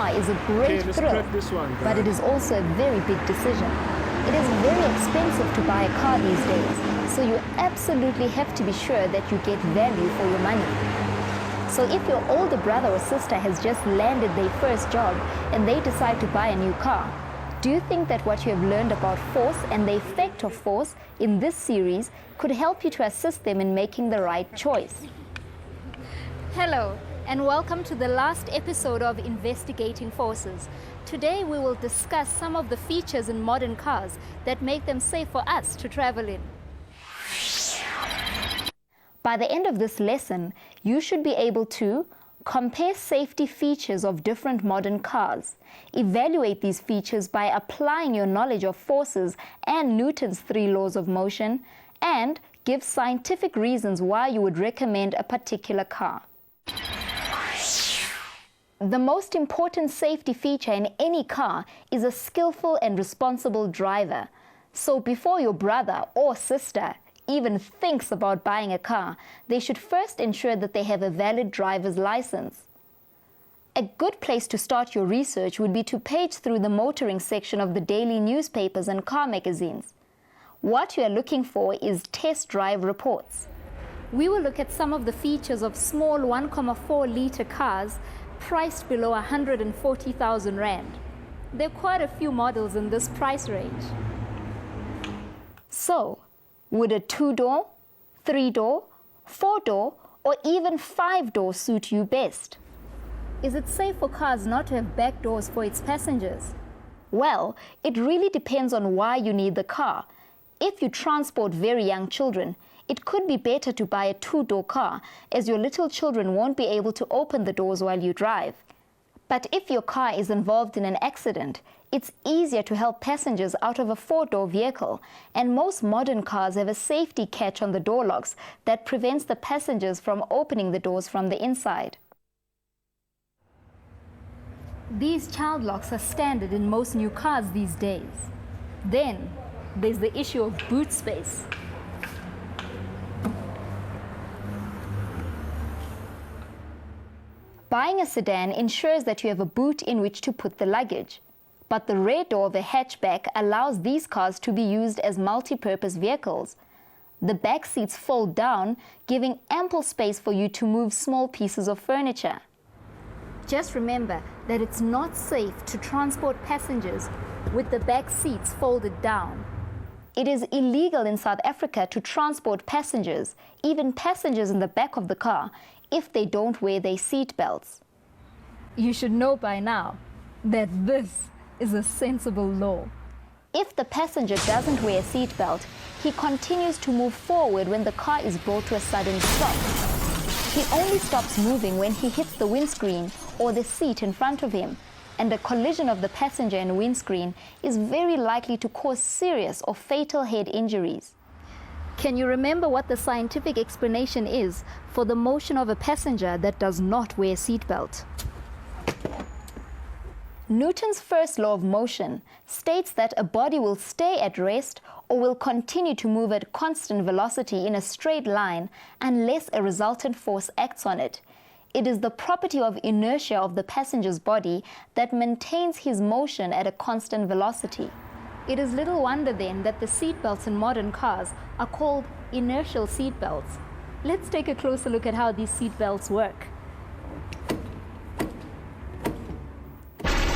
car is a great thrill, but it is also a very big decision. It is very expensive to buy a car these days, so you absolutely have to be sure that you get value for your money. So if your older brother or sister has just landed their first job and they decide to buy a new car, do you think that what you have learned about force and the effect of force in this series could help you to assist them in making the right choice? Hello, and welcome to the last episode of Investigating Forces. Today we will discuss some of the features in modern cars that make them safe for us to travel in. By the end of this lesson, you should be able to compare safety features of different modern cars, evaluate these features by applying your knowledge of forces and Newton's 3 laws of motion, and give scientific reasons why you would recommend a particular car. The most important safety feature in any car is a skillful and responsible driver. So before your brother or sister even thinks about buying a car, they should first ensure that they have a valid driver's license. A good place to start your research would be to page through the motoring section of the daily newspapers and car magazines. What you are looking for is test drive reports. We will look at some of the features of small 1.4-litre cars priced below 140,000 Rand. There are quite a few models in this price range. So, would a 2-door, 3-door, 4-door, or even 5-door suit you best? Is it safe for cars not to have back doors for its passengers? Well, it really depends on why you need the car. If you transport very young children, it could be better to buy a 2-door car, as your little children won't be able to open the doors while you drive. But if your car is involved in an accident, it's easier to help passengers out of a 4-door vehicle, and most modern cars have a safety catch on the door locks that prevents the passengers from opening the doors from the inside. These child locks are standard in most new cars these days. Then, there's the issue of boot space. Buying a sedan ensures that you have a boot in which to put the luggage. But the rear door of a hatchback allows these cars to be used as multi-purpose vehicles. The back seats fold down, giving ample space for you to move small pieces of furniture. Just remember that it's not safe to transport passengers with the back seats folded down. It is illegal in South Africa to transport passengers, even passengers in the back of the car, if they don't wear their seat belts. You should know by now that this is a sensible law. If the passenger doesn't wear a seatbelt, he continues to move forward when the car is brought to a sudden stop. He only stops moving when he hits the windscreen or the seat in front of him, and a collision of the passenger and windscreen is very likely to cause serious or fatal head injuries. Can you remember what the scientific explanation is for the motion of a passenger that does not wear a seatbelt? Newton's first law of motion states that a body will stay at rest or will continue to move at constant velocity in a straight line unless a resultant force acts on it. It is the property of inertia of the passenger's body that maintains his motion at a constant velocity. It is little wonder then that the seatbelts in modern cars are called inertial seatbelts. Let's take a closer look at how these seatbelts work.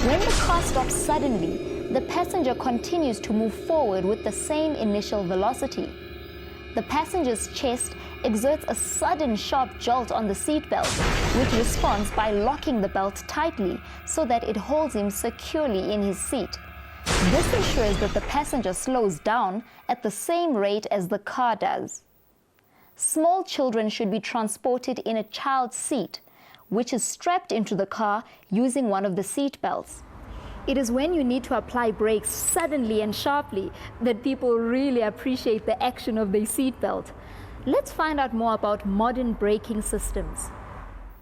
When the car stops suddenly, the passenger continues to move forward with the same initial velocity. The passenger's chest exerts a sudden sharp jolt on the seatbelt, which responds by locking the belt tightly so that it holds him securely in his seat. This ensures that the passenger slows down at the same rate as the car does. Small children should be transported in a child seat, which is strapped into the car using one of the seat belts. It is when you need to apply brakes suddenly and sharply that people really appreciate the action of their seat belt. Let's find out more about modern braking systems.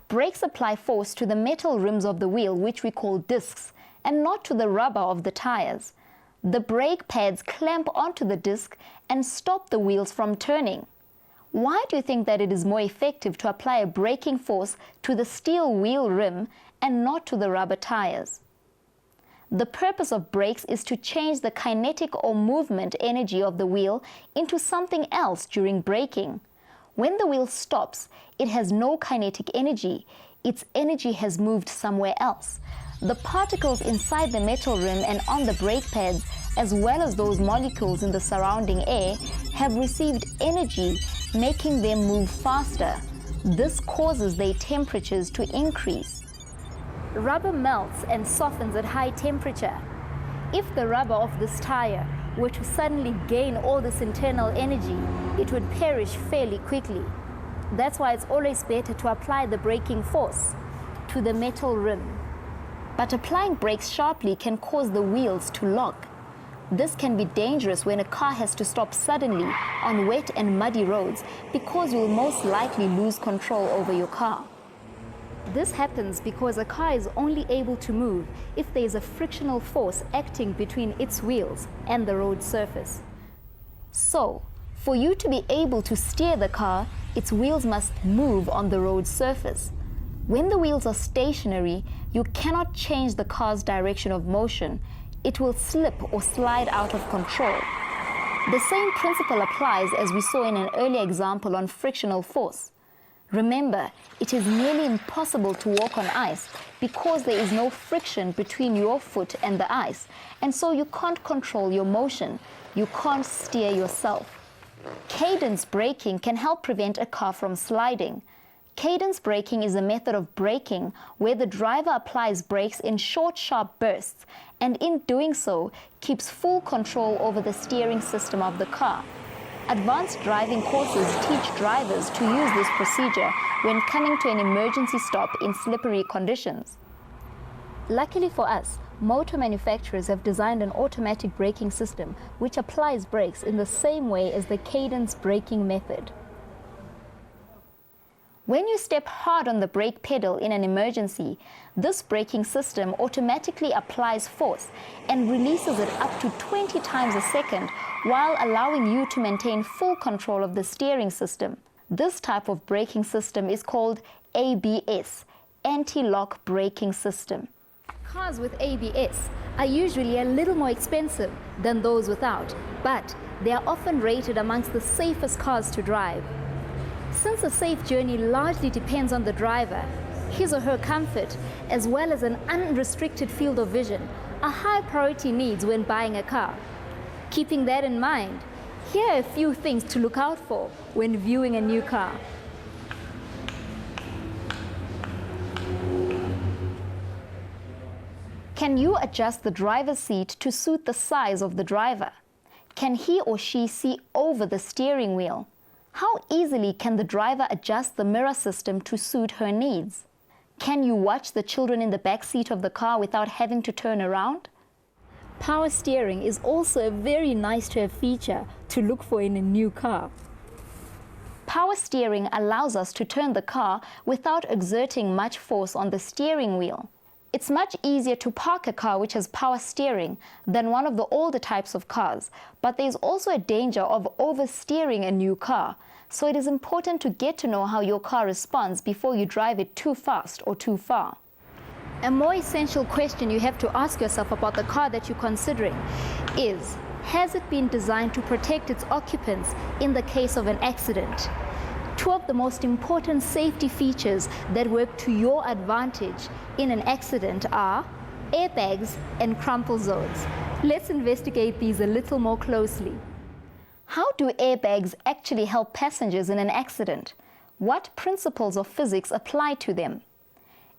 Brakes apply force to the metal rims of the wheel, which we call discs, and not to the rubber of the tires. The brake pads clamp onto the disc and stop the wheels from turning. Why do you think that it is more effective to apply a braking force to the steel wheel rim and not to the rubber tires? The purpose of brakes is to change the kinetic or movement energy of the wheel into something else during braking. When the wheel stops, it has no kinetic energy. Its energy has moved somewhere else. The particles inside the metal rim and on the brake pads, as well as those molecules in the surrounding air, have received energy, making them move faster. This causes their temperatures to increase. Rubber melts and softens at high temperature. If the rubber of this tire were to suddenly gain all this internal energy, it would perish fairly quickly. That's why it's always better to apply the braking force to the metal rim. But applying brakes sharply can cause the wheels to lock. This can be dangerous when a car has to stop suddenly on wet and muddy roads because you'll most likely lose control over your car. This happens because a car is only able to move if there is a frictional force acting between its wheels and the road surface. So, for you to be able to steer the car, its wheels must move on the road surface. When the wheels are stationary, you cannot change the car's direction of motion. It will slip or slide out of control. The same principle applies as we saw in an earlier example on frictional force. Remember, it is nearly impossible to walk on ice because there is no friction between your foot and the ice, and so you can't control your motion. You can't steer yourself. Cadence braking can help prevent a car from sliding. Cadence braking is a method of braking where the driver applies brakes in short, sharp bursts, and in doing so, keeps full control over the steering system of the car. Advanced driving courses teach drivers to use this procedure when coming to an emergency stop in slippery conditions. Luckily for us, motor manufacturers have designed an automatic braking system which applies brakes in the same way as the cadence braking method. When you step hard on the brake pedal in an emergency, this braking system automatically applies force and releases it up to 20 times a second while allowing you to maintain full control of the steering system. This type of braking system is called ABS, anti-lock braking system. Cars with ABS are usually a little more expensive than those without, but they are often rated amongst the safest cars to drive. Since a safe journey largely depends on the driver, his or her comfort, as well as an unrestricted field of vision, are high priority needs when buying a car. Keeping that in mind, here are a few things to look out for when viewing a new car. Can you adjust the driver's seat to suit the size of the driver? Can he or she see over the steering wheel? How easily can the driver adjust the mirror system to suit her needs? Can you watch the children in the back seat of the car without having to turn around? Power steering is also a very nice to have feature to look for in a new car. Power steering allows us to turn the car without exerting much force on the steering wheel. It's much easier to park a car which has power steering than one of the older types of cars, but there's also a danger of oversteering a new car, so it is important to get to know how your car responds before you drive it too fast or too far. A more essential question you have to ask yourself about the car that you're considering is, has it been designed to protect its occupants in the case of an accident? Two of the most important safety features that work to your advantage in an accident are airbags and crumple zones. Let's investigate these a little more closely. How do airbags actually help passengers in an accident? What principles of physics apply to them?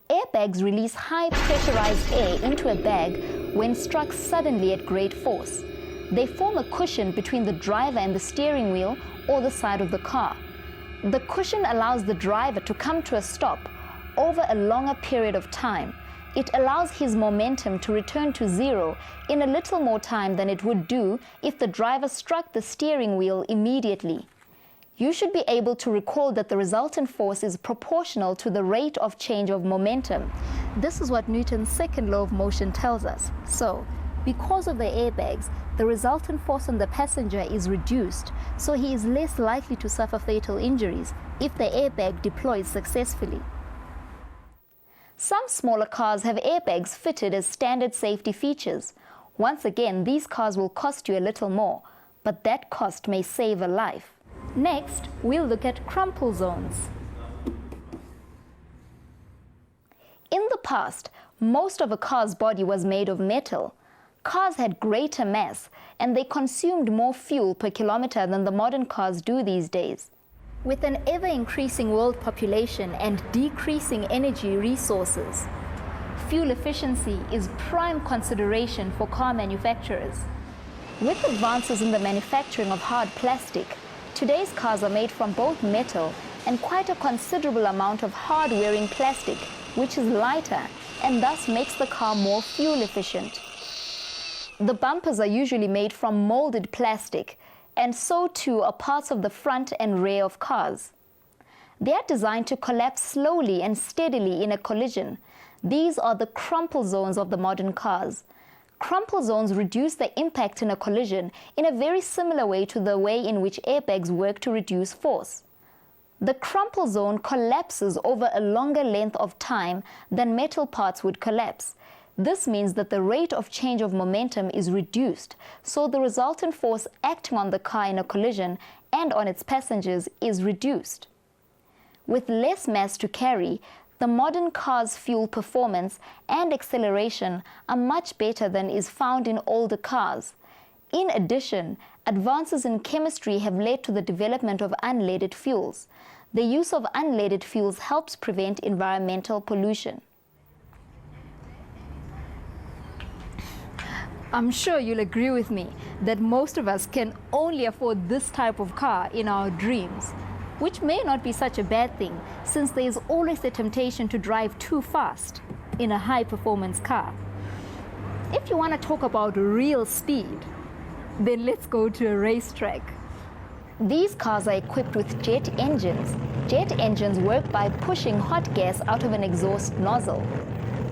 Airbags release high pressurized air into a bag when struck suddenly at great force. They form a cushion between the driver and the steering wheel or the side of the car. The cushion allows the driver to come to a stop over a longer period of time. It allows his momentum to return to zero in a little more time than it would do if the driver struck the steering wheel immediately. You should be able to recall that the resultant force is proportional to the rate of change of momentum. This is what Newton's second law of motion tells us. So, because of the airbags, the resultant force on the passenger is reduced, so he is less likely to suffer fatal injuries if the airbag deploys successfully. Some smaller cars have airbags fitted as standard safety features. Once again, these cars will cost you a little more, but that cost may save a life. Next, we'll look at crumple zones. In the past, most of a car's body was made of metal. Cars had greater mass, and they consumed more fuel per kilometer than the modern cars do these days. With an ever-increasing world population and decreasing energy resources, fuel efficiency is prime consideration for car manufacturers. With advances in the manufacturing of hard plastic, today's cars are made from both metal and quite a considerable amount of hard-wearing plastic, which is lighter and thus makes the car more fuel efficient. The bumpers are usually made from molded plastic, and so too are parts of the front and rear of cars. They are designed to collapse slowly and steadily in a collision. These are the crumple zones of the modern cars. Crumple zones reduce the impact in a collision in a very similar way to the way in which airbags work to reduce force. The crumple zone collapses over a longer length of time than metal parts would collapse. This means that the rate of change of momentum is reduced, so the resultant force acting on the car in a collision and on its passengers is reduced. With less mass to carry, the modern car's fuel performance and acceleration are much better than is found in older cars. In addition, advances in chemistry have led to the development of unleaded fuels. The use of unleaded fuels helps prevent environmental pollution. I'm sure you'll agree with me that most of us can only afford this type of car in our dreams, which may not be such a bad thing, since there is always the temptation to drive too fast in a high-performance car. If you want to talk about real speed, then let's go to a racetrack. These cars are equipped with jet engines. Jet engines work by pushing hot gas out of an exhaust nozzle.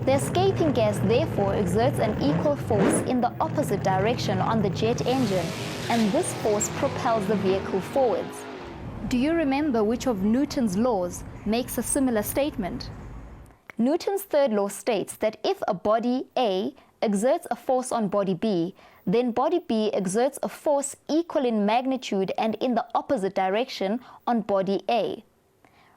The escaping gas therefore exerts an equal force in the opposite direction on the jet engine, and this force propels the vehicle forwards. Do you remember which of Newton's laws makes a similar statement? Newton's third law states that if a body A exerts a force on body B, then body B exerts a force equal in magnitude and in the opposite direction on body A.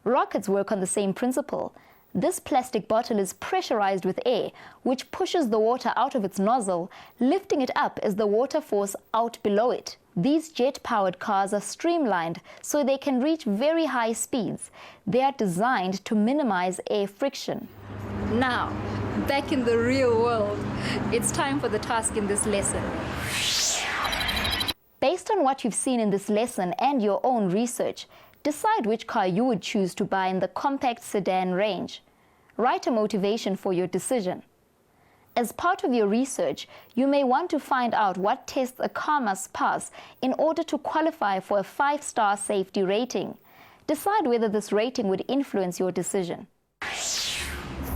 Rockets work on the same principle. This plastic bottle is pressurized with air, which pushes the water out of its nozzle, lifting it up as the water force out below it. These jet-powered cars are streamlined so they can reach very high speeds. They are designed to minimize air friction. Now, back in the real world, it's time for the task in this lesson. Based on what you've seen in this lesson and your own research, decide which car you would choose to buy in the compact sedan range. Write a motivation for your decision. As part of your research, you may want to find out what tests a car must pass in order to qualify for a 5-star safety rating. Decide whether this rating would influence your decision.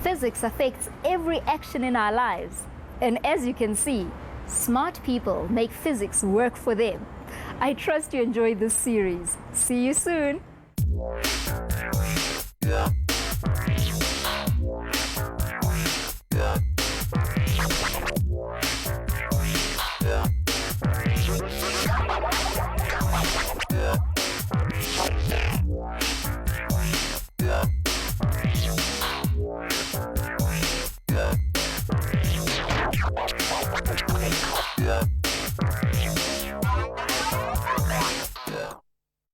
Physics affects every action in our lives, and as you can see, smart people make physics work for them. I trust you enjoyed this series. See you soon.